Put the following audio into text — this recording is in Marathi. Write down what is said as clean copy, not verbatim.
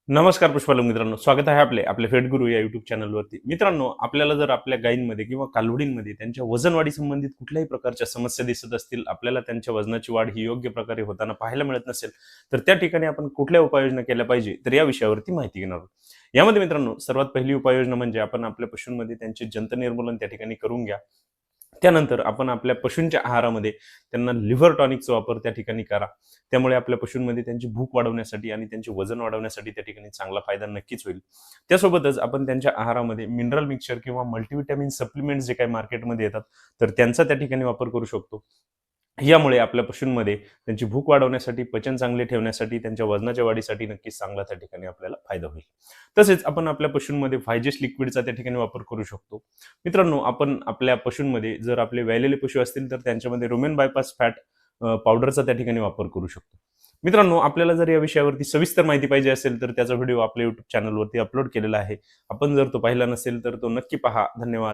नमस्कार पुष्पालक मित्रांनो, स्वागत आहे आपल्या फेटगुरु या युट्यूब चॅनलवरती. मित्रांनो, आपल्याला जर आपल्या गायींमध्ये किंवा कालवडींमध्ये त्यांच्या वजन वाढी संबंधित कुठल्याही प्रकारच्या समस्या दिसत असतील, आपल्याला त्यांच्या वजनाची वाढ ही योग्य प्रकारे होताना पाहायला मिळत नसेल, तर त्या ठिकाणी आपण कुठल्या उपाययोजना केल्या पाहिजे, तर या विषयावरती माहिती घेणार आहोत. यामध्ये मित्रांनो, सर्वात पहिली उपाययोजना म्हणजे आपण आपल्या पशूंमध्ये त्यांचे जंत निर्मूलन त्या ठिकाणी करून घ्या. त्यानंतर आपण आपल्या पशूंच्या आहारामध्ये त्यांना लिव्हर टॉनिकचा वापर त्या ठिकाणी करा. त्यामुळे आपल्या पशूंमध्ये त्यांची भूक वाढवण्यासाठी आणि त्यांचे वजन वाढवण्यासाठी त्या ठिकाणी चांगला फायदा नक्कीच होईल. त्यासोबतच आपण त्यांच्या आहारामध्ये मिनरल मिक्सचर किंवा मल्टीव्हिटॅमिन सप्लिमेंट्स जे काही मार्केटमध्ये येतात, तर त्यांचा त्या ठिकाणी वापर करू शकतो. यामुळे आपल्या पशूंमध्ये त्यांची भूक वाढवण्यासाठी, पचन चांगले ठेवण्यासाठी, त्यांच्या वजनाच्या वाढीसाठी नक्कीच चांगला त्या ठिकाणी आपल्याला फायदा होईल. तसेच आपण आपल्या पशूंमध्ये फायजेस्ट लिक्विडचा त्या ठिकाणी वापर करू शकतो. मित्रांनो, आपण आपल्या पशूंमध्ये जर आपले व्यालेले पशु असतील तर त्यांच्यामध्ये रुमेन बायपास फॅट पावडरचा त्या ठिकाणी वापर करू शकतो. मित्रांनो, आपल्याला जर या विषयावरती सविस्तर माहिती पाहिजे असेल तर त्याचा व्हिडिओ आपल्या YouTube चॅनलवरती अपलोड केलेला आहे. आपण जर तो पाहिला नसेल तर तो नक्की पहा. धन्यवाद.